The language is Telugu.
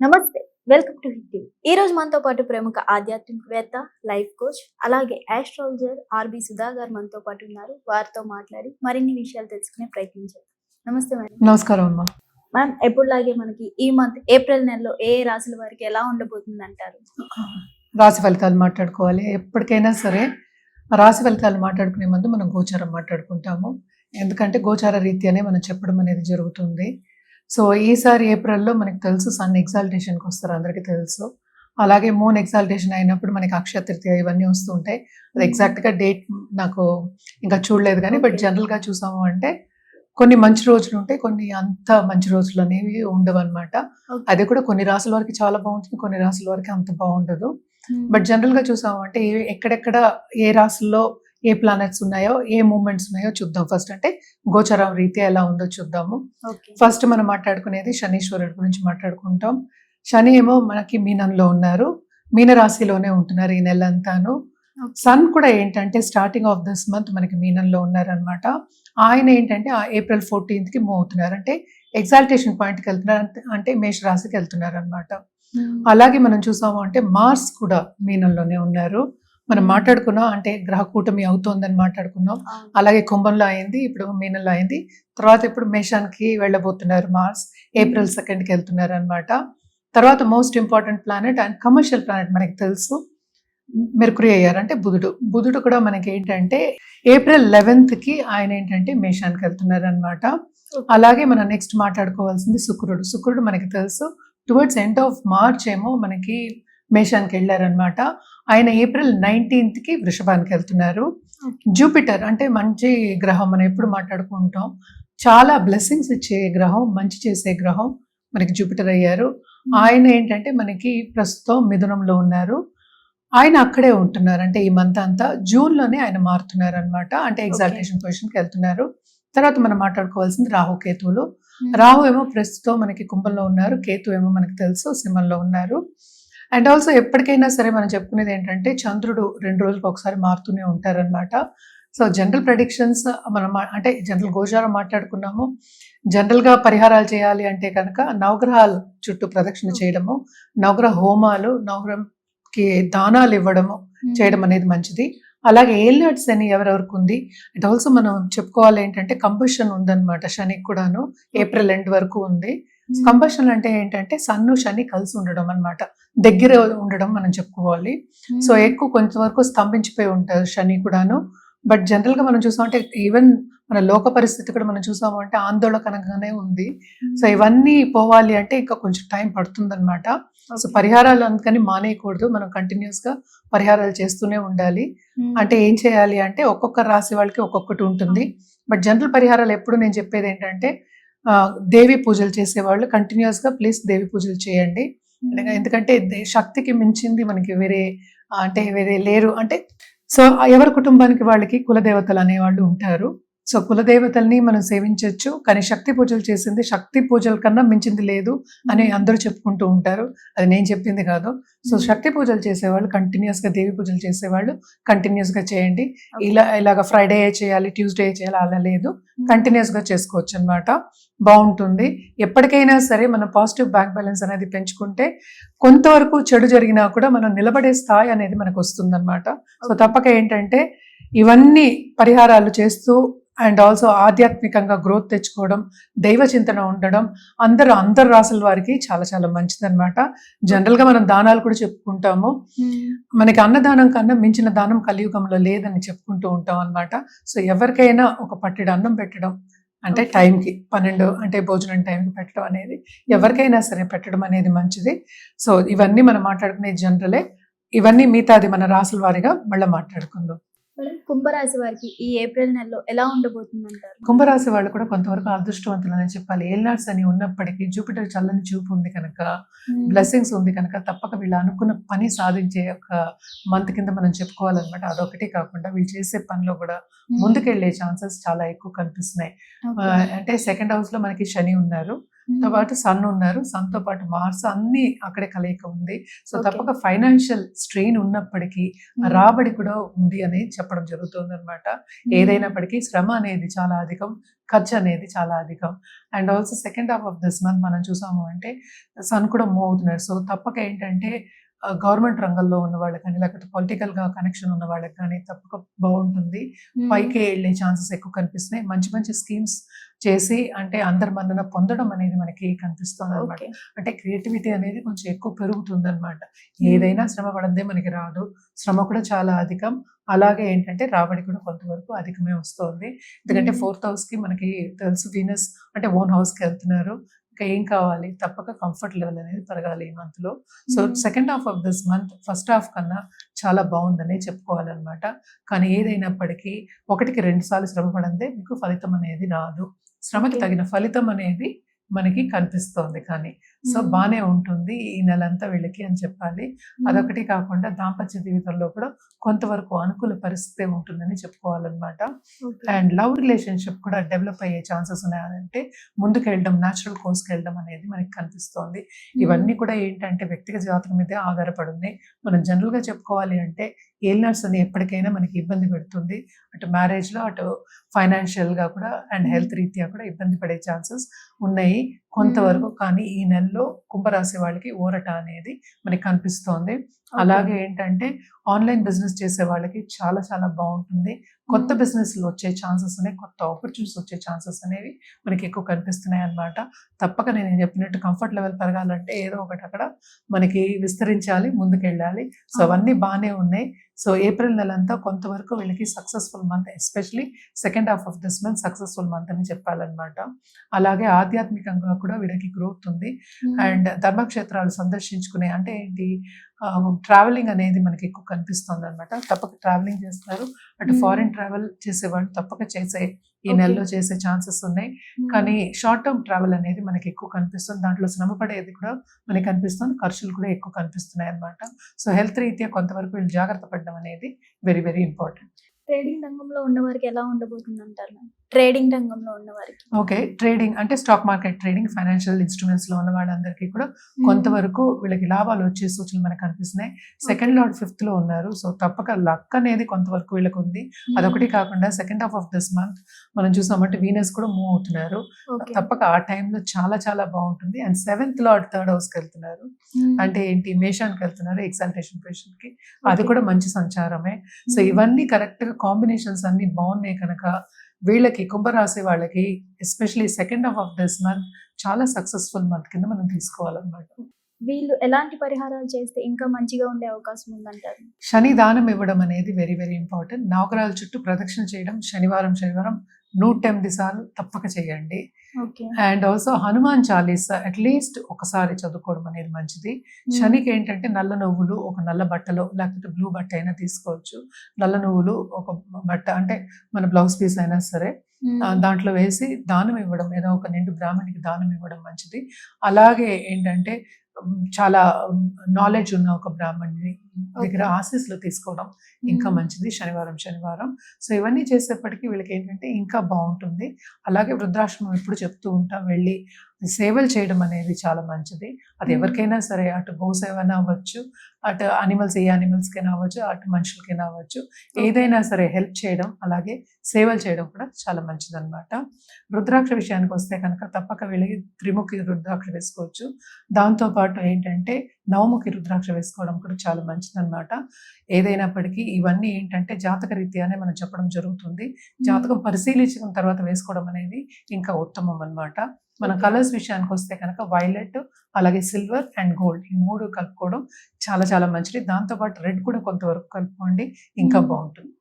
నమస్తే. Welcome to hit TV. ఈ రోజు మనతో పాటు ప్రముఖ ఆధ్యాత్మికవేత్త, లైఫ్ కోచ్, అలాగే ఆస్ట్రాలజర్ ఆర్బి సుధా గారు మనతో పాటు ఉన్నారు. వారితో మాట్లాడి మరిన్ని విషయాలు తెలుసుకునే ప్రయత్నించారు. నమస్తే మేడం. నమస్కారం అమ్మా. మ్యామ్, ఎప్పుడులాగే మనకి ఈ మంత్ ఏప్రిల్ నెలలో ఏ రాశుల వారికి ఎలా ఉండబోతుంది అంటారు? రాశి ఫలితాలు మాట్లాడుకోవాలి. ఎప్పటికైనా సరే రాశి ఫలితాలు మాట్లాడుకునే ముందు మనం గోచారం మాట్లాడుకుంటాము. ఎందుకంటే గోచార రీత్యానే మనం చెప్పడం అనేది జరుగుతుంది. సో ఈసారి ఏప్రిల్లో మనకి తెలుసు సన్ ఎగ్జాల్టేషన్కి వస్తారు, అందరికీ తెలుసు. అలాగే మూన్ ఎగ్జాల్టేషన్ అయినప్పుడు మనకి అక్షయ తృతీయ ఇవన్నీ వస్తూ ఉంటాయి. అది ఎగ్జాక్ట్గా డేట్ నాకు ఇంకా చూడలేదు కానీ బట్ జనరల్గా చూసాము అంటే కొన్ని మంచి రోజులు ఉంటాయి, కొన్ని అంత మంచి రోజులు అనేవి ఉండవు అనమాట. అది కూడా కొన్ని రాసుల వరకు చాలా బాగుంటుంది, కొన్ని రాసుల వరకు అంత బాగుండదు. బట్ జనరల్గా చూసాము అంటే ఎక్కడెక్కడ ఏ రాసుల్లో ఏ ప్లానెట్స్ ఉన్నాయో ఏ మూమెంట్స్ ఉన్నాయో చూద్దాం. ఫస్ట్ అంటే గోచరం రీత్యా ఎలా ఉందో చూద్దాము. ఫస్ట్ మనం మాట్లాడుకునేది శనీశ్వరుడు గురించి మాట్లాడుకుంటాం. శని ఏమో మనకి మీనంలో ఉన్నారు, మీన రాశిలోనే ఉంటున్నారు ఈ నెలంతాను. సన్ కూడా ఏంటంటే స్టార్టింగ్ ఆఫ్ దిస్ మంత్ మనకి మీనంలో ఉన్నారనమాట. ఆయన ఏంటంటే ఏప్రిల్ 14th మూవ్ అవుతున్నారు, అంటే ఎగ్జాల్టేషన్ పాయింట్కి వెళ్తున్నారు, అంటే మేష రాశికి వెళ్తున్నారు అనమాట. అలాగే మనం చూసాము అంటే మార్స్ కూడా మీనంలోనే ఉన్నారు. మనం మాట్లాడుకున్నాం అంటే గ్రహ కూటమి అవుతోందని మాట్లాడుకున్నాం. అలాగే కుంభంలో అయింది, ఇప్పుడు మీనంలో అయింది, తర్వాత ఇప్పుడు మేషానికి వెళ్ళబోతున్నారు. మార్స్ ఏప్రిల్ 2కి వెళ్తున్నారు అనమాట. తర్వాత most important planet and commercial planet మనకి తెలుసు మెర్కురీ అయ్యారు, అంటే బుధుడు కూడా మనకి ఏంటంటే ఏప్రిల్ 11కి ఆయన ఏంటంటే మేషానికి వెళ్తున్నారు అనమాట. అలాగే మనం నెక్స్ట్ మాట్లాడుకోవాల్సింది శుక్రుడు మనకి తెలుసు టువర్డ్స్ ఎండ్ ఆఫ్ మార్చ్ ఏమో మనకి మేషానికి వెళ్ళారనమాట. ఆయన ఏప్రిల్ 19కి వృషభానికి వెళ్తున్నారు. జూపిటర్ అంటే మంచి గ్రహం, మనం ఎప్పుడు మాట్లాడుకుంటాం, చాలా బ్లెస్సింగ్స్ ఇచ్చే గ్రహం, మంచి చేసే గ్రహం మనకి జూపిటర్ అయ్యారు. ఆయన ఏంటంటే మనకి ప్రస్తుతం మిథునంలో ఉన్నారు. ఆయన అక్కడే ఉంటున్నారు, అంటే ఈ మంత్ అంతా జూన్లోనే ఆయన మారుతున్నారు అనమాట, అంటే ఎగ్జాల్టేషన్ పొజిషన్కి వెళ్తున్నారు. తర్వాత మనం మాట్లాడుకోవాల్సింది రాహు కేతువులు. రాహు ఏమో ప్రస్తుతం మనకి కుంభంలో ఉన్నారు, కేతు ఏమో మనకి తెలుసు సింహంలో ఉన్నారు. అండ్ ఆల్సో ఎప్పటికైనా సరే మనం చెప్పుకునేది ఏంటంటే చంద్రుడు 2 రోజులకు ఒకసారి మారుతూనే ఉంటారనమాట. సో జనరల్ ప్రెడిక్షన్స్ మనం అంటే జనరల్ గోచారం మాట్లాడుకున్నాము. జనరల్గా పరిహారాలు చేయాలి అంటే కనుక నవగ్రహాలు చుట్టూ ప్రదక్షిణ చేయడము, నవగ్రహ హోమాలు, నవగ్రహంకి దానాలు ఇవ్వడము చేయడం అనేది మంచిది. అలాగే ఏలినాటి శని ఎవరెవరికి ఉంది, అండ్ ఆల్సో మనం చెప్పుకోవాలి ఏంటంటే కంబషన్ ఉందన్నమాట శనికి కూడాను, ఏప్రిల్ ఎండ్ వరకు ఉంది. కంబషన్ అంటే ఏంటంటే సన్ను శని కలిసి ఉండడం అనమాట, దగ్గర ఉండడం మనం చెప్పుకోవాలి. సో ఎక్కువ కొంతవరకు స్తంభించిపోయి ఉంటారు శని కూడాను. బట్ జనరల్ గా మనం చూసామంటే ఈవెన్ మన లోక పరిస్థితి కూడా మనం చూసాము అంటే ఆందోళనకరంగానే ఉంది. సో ఇవన్నీ పోవాలి అంటే ఇంకా కొంచెం టైం పడుతుంది అనమాట. సో పరిహారాలు అందుకని మానేయకూడదు, మనం కంటిన్యూస్ గా పరిహారాలు చేస్తూనే ఉండాలి. అంటే ఏం చేయాలి అంటే ఒక్కొక్క రాశి వాళ్ళకి ఒక్కొక్కటి ఉంటుంది. బట్ జనరల్ పరిహారాలు ఎప్పుడు నేను చెప్పేది ఏంటంటే దేవి పూజలు చేసేవాళ్ళు కంటిన్యూస్ గా ప్లీజ్ దేవి పూజలు చేయండి. ఎందుకంటే శక్తికి మించింది మనకి వేరే లేరు. అంటే సో ఎవరి కుటుంబానికి వాళ్ళకి కులదేవతలు అనేవాళ్ళు ఉంటారు. సో కులదేవతల్ని మనం సేవించవచ్చు, కానీ శక్తి పూజలు చేసింది శక్తి పూజల కన్నా మించింది లేదు అని అందరూ చెప్పుకుంటూ ఉంటారు. అది నేను చెప్పింది కాదు. సో శక్తి పూజలు చేసేవాళ్ళు కంటిన్యూస్ గా, దేవి పూజలు చేసేవాళ్ళు కంటిన్యూస్ గా చేయండి. ఇలాగ ఫ్రైడే చేయాలి, ట్యూస్డే చేయాలి అలా లేదు, కంటిన్యూస్ గా చేసుకోవచ్చు అనమాట, బాగుంటుంది. ఎప్పటికైనా సరే మనం పాజిటివ్ బ్యాంక్ బ్యాలెన్స్ అనేది పెంచుకుంటే కొంతవరకు చెడు జరిగినా కూడా మనం నిలబడే స్థాయి అనేది మనకు వస్తుంది అనమాట. సో తప్పక ఏంటంటే ఇవన్నీ పరిహారాలు చేస్తూ అండ్ ఆల్సో ఆధ్యాత్మికంగా గ్రోత్ తెచ్చుకోవడం, దైవ చింతన ఉండడం అందరు రాసుల వారికి చాలా చాలా మంచిది అనమాట. జనరల్ గా మనం దానాలు కూడా చెప్పుకుంటాము, మనకి అన్నదానం కన్నా మించిన దానం కలియుగంలో లేదని చెప్పుకుంటూ ఉంటాం అనమాట. సో ఎవరికైనా ఒక పట్టెడు అన్నం పెట్టడం అంటే టైంకి 12 అంటే భోజనం టైంకి పెట్టడం అనేది ఎవరికైనా సరే పెట్టడం అనేది మంచిది. సో ఇవన్నీ మనం మాట్లాడుకునే జనరలే, ఇవన్నీ మిగతాది మన రాసుల వారిగా మళ్ళీ మాట్లాడుకుందాం. కుంభరాశి వారికి ఈ ఏప్రిల్ నెలలో ఎలా ఉండబోతుంది అంటారు? కుంభరాశి వాళ్ళు కూడా కొంతవరకు అదృష్టవంతులని చెప్పాలి. ఏలినాడ్స్ అని ఉన్నప్పటికీ జూపిటర్ చల్లని చూపు ఉంది కనుక, బ్లెస్సింగ్స్ ఉంది కనుక తప్పక వీళ్ళు అనుకున్న పని సాధించే ఒక మంత్ కింద మనం చెప్పుకోవాలన్నమాట. అదొకటి కాకుండా వీళ్ళు చేసే పనిలో కూడా ముందుకెళ్లే ఛాన్సెస్ చాలా ఎక్కువ కనిపిస్తున్నాయి. అంటే సెకండ్ హౌస్ లో మనకి శని ఉన్నారు, తో పాటు సన్ ఉన్నారు, సన్ తో పాటు మార్స్, అన్ని అక్కడే కలయిక ఉంది. So Okay. తప్పక ఫైనాన్షియల్ స్ట్రెయిన్ ఉన్నప్పటికీ రాబడి కూడా ఉంది అని చెప్పడం జరుగుతుంది అనమాట. ఏదైనప్పటికీ శ్రమ అనేది చాలా అధికం, ఖర్చు అనేది చాలా అధికం. And also second half of this month మనం చూసాము అంటే సన్ కూడా మూవ్ అవుతున్నారు. సో తప్పక ఏంటంటే గవర్నమెంట్ రంగంలో ఉన్న వాళ్ళకి కానీ, లేకపోతే పొలిటికల్ గా కనెక్షన్ ఉన్న వాళ్ళకి కానీ తప్పక బాగుంటుంది. పైకి వెళ్ళే ఛాన్సెస్ ఎక్కువ కనిపిస్తున్నాయి. మంచి మంచి స్కీమ్స్ చేసి అంటే అందరి మన్నన పొందడం అనేది మనకి కనిపిస్తుంది అనమాట. అంటే క్రియేటివిటీ అనేది కొంచెం ఎక్కువ పెరుగుతుంది అనమాట. ఏదైనా శ్రమ పడదే మనకి రాదు, శ్రమ కూడా చాలా అధికం. అలాగే ఏంటంటే రాబడి కూడా కొంతవరకు అధికమే వస్తుంది. ఎందుకంటే 4th house కి మనకి తెలుసు వీనస్ అంటే ఓన్ హౌస్ కి వెళ్తున్నారు. ఇంకా ఏం కావాలి, తప్పక కంఫర్ట్ లెవెల్ అనేది పెరగాలి ఈ మంత్ లో. So second half of this month first half కన్నా చాలా బాగుందని చెప్పుకోవాలన్నమాట. కానీ ఏదైనప్పటికీ 1కి 2 సార్లు శ్రమ పడందే మీకు ఫలితం అనేది రాదు. శ్రమకి తగిన ఫలితం అనేది మనకి కనిపిస్తోంది కానీ. సో బానే ఉంటుంది ఈ నెలంతా వీళ్ళకి అని చెప్పాలి. అదొకటి కాకుండా దాంపత్య జీవితంలో కూడా కొంతవరకు అనుకూల పరిస్థితి ఉంటుందని చెప్పుకోవాలన్నమాట. అండ్ లవ్ రిలేషన్షిప్ కూడా డెవలప్ అయ్యే ఛాన్సెస్ ఉన్నాయంటే ముందుకు వెళ్ళడం, న్యాచురల్ కోర్స్కి వెళ్ళడం అనేది మనకి కనిపిస్తోంది. ఇవన్నీ కూడా ఏంటంటే వ్యక్తిగత జాతకం మీదే ఆధారపడి ఉన్నాయి. మనం జనరల్ గా చెప్పుకోవాలి అంటే ఏలినర్స్ అని ఎప్పటికైనా మనకి ఇబ్బంది పెడుతుంది. అటు మ్యారేజ్ లో, అటు ఫైనాన్షియల్ గా కూడా అండ్ హెల్త్ రీత్యా కూడా ఇబ్బంది పడే ఛాన్సెస్ ఉన్నాయి కొంతవరకు. కానీ ఈ నెలలో కుంభరాశి వాళ్ళకి ఊరట అనేది మనకి కనిపిస్తోంది. అలాగే ఏంటంటే ఆన్లైన్ బిజినెస్ చేసే వాళ్ళకి చాలా చాలా బాగుంటుంది. కొత్త బిజినెస్లు వచ్చే ఛాన్సెస్ అనేవి, కొత్త ఆపర్చునిటీస్ వచ్చే ఛాన్సెస్ అనేవి మనకి ఎక్కువ కనిపిస్తున్నాయి అన్నమాట. తప్పక నేను చెప్పినట్టు కంఫర్ట్ లెవెల్ పెరగాలంటే ఏదో ఒకటి అక్కడ మనకి విస్తరించాలి, ముందుకు వెళ్ళాలి. సో అవన్నీ బాగానే ఉన్నాయి. సో ఏప్రిల్ నెల అంతా కొంతవరకు వీళ్ళకి successful month, especially second half of this month successful month అని చెప్పాలన్నమాట. అలాగే ఆధ్యాత్మికంగా కూడా వీళ్ళకి గ్రోత్ ఉంది. అండ్ ధర్మక్షేత్రాలు సందర్శించుకునే అంటే ఏంటి, ట్రావెలింగ్ అనేది మనకి ఎక్కువ కనిపిస్తుంది అనమాట. తప్పక ట్రావెలింగ్ చేస్తారు. అటు ఫారిన్ ట్రావెల్ చేసేవాళ్ళు తప్పక చేసే ఈ నెలలో చేసే ఛాన్సెస్ ఉన్నాయి. కానీ షార్ట్ టర్మ్ ట్రావెల్ అనేది మనకి ఎక్కువ కనిపిస్తుంది. దాంట్లో శ్రమ పడేది కూడా మనకి కనిపిస్తుంది, ఖర్చులు కూడా ఎక్కువ కనిపిస్తున్నాయి అనమాట. సో హెల్త్ రీత్యా కొంతవరకు వీళ్ళు జాగ్రత్త పడడం అనేది వెరీ వెరీ ఇంపార్టెంట్. ట్రేడింగ్ రంగంలో ఉన్న వారికి ఎలా ఉండబోతుంది అంటారు? ట్రేడింగ్ రంగంలో ఉన్న వారికి ఓకే, ట్రేడింగ్ అంటే stock market trading, financial instruments లో ఉన్న వాళ్ళందరికీ కూడా కొంతవరకు వీళ్ళకి లాభాలు వచ్చే సూచనలు మనకు కనిపిస్తున్నాయి. సెకండ్ లార్డ్ 5th లో ఉన్నారు. సో తప్పక లక్ అనేది కొంతవరకు వీళ్ళకి ఉంది. అదొకటి కాకుండా second half of this month మనం చూసామంటే వీనస్ కూడా మూవ్ అవుతున్నారు. తప్పక ఆ టైంలో చాలా చాలా బాగుంటుంది. And 7th lord 3rd house కి వెళ్తున్నారు. అంటే ఏంటి, మేషానికి వెళ్తున్నారు, ఎగ్జాల్టేషన్ పొజిషన్ కి. అది కూడా మంచి సంచారమే. సో ఇవన్నీ కరెక్ట్ గా కాంబినేషన్స్ అన్ని బాగున్నాయి కనుక వీళ్ళకి, కుంభరాశి వాళ్ళకి especially second half of this month చాలా సక్సెస్ఫుల్ మంత్ కింద మనం తీసుకోవాలన్నమాట. వీళ్ళు ఎలాంటి పరిహారాలు చేస్తే ఇంకా మంచిగా ఉండే అవకాశం ఉందంటారు? శని దానం ఇవ్వడం అనేది వెరీ వెరీ ఇంపార్టెంట్. నవగ్రహాల చుట్టూ ప్రదక్షిణ చేయడం శనివారం 108 సార్లు తప్పక చేయండి. And also Hanuman Chalisa at least ఒకసారి చదువుకోవడం అనేది మంచిది. శనికి ఏంటంటే నల్ల నువ్వులు ఒక నల్ల బట్టలో, లేకపోతే బ్లూ బట్ట అయినా తీసుకోవచ్చు. నల్ల నువ్వులు ఒక బట్ట అంటే మన బ్లౌజ్ పీస్ అయినా సరే దాంట్లో వేసి దానం ఇవ్వడం, ఏదో ఒక నిండు బ్రాహ్మణికి దానం ఇవ్వడం మంచిది. అలాగే ఏంటంటే చాలా నాలెడ్జ్ ఉన్న ఒక బ్రాహ్మణుని దగ్గర ఆశీస్సులు తీసుకోవడం ఇంకా మంచిది శనివారం. సో ఇవన్నీ చేసేప్పటికీ వీళ్ళకి ఏంటంటే ఇంకా బాగుంటుంది. అలాగే వృద్ధాశ్రమం ఎప్పుడు చెప్తూ ఉంటాం, వెళ్ళి సేవలు చేయడం అనేది చాలా మంచిది. అది ఎవరికైనా సరే, అటు గోసేవైనా అవ్వచ్చు, అటు అనిమల్స్, ఏ అనిమల్స్కైనా అవ్వచ్చు, అటు మనుషులకైనా అవ్వచ్చు, ఏదైనా సరే హెల్ప్ చేయడం, అలాగే సేవలు చేయడం కూడా చాలా మంచిది అనమాట. రుద్రాక్ష విషయానికి వస్తే కనుక తప్పక వీళ్ళకి త్రిముఖి రుద్రాక్ష వేసుకోవచ్చు. దాంతోపాటు ఏంటంటే నవముఖి రుద్రాక్ష వేసుకోవడం కూడా చాలా మంచిదన్నమాట. ఏదైనప్పటికీ ఇవన్నీ ఏంటంటే జాతక రీత్యానే మనం చెప్పడం జరుగుతుంది. జాతకం పరిశీలించిన తర్వాత వేసుకోవడం అనేది ఇంకా ఉత్తమం అన్నమాట. మన కలర్స్ విషయానికి వస్తే కనుక వైలెట్, అలాగే సిల్వర్ అండ్ గోల్డ్, ఈ 3 కలుపుకోవడం చాలా చాలా మంచిది. దాంతోపాటు రెడ్ కూడా కొంతవరకు కలుపుకోండి, ఇంకా బాగుంటుంది.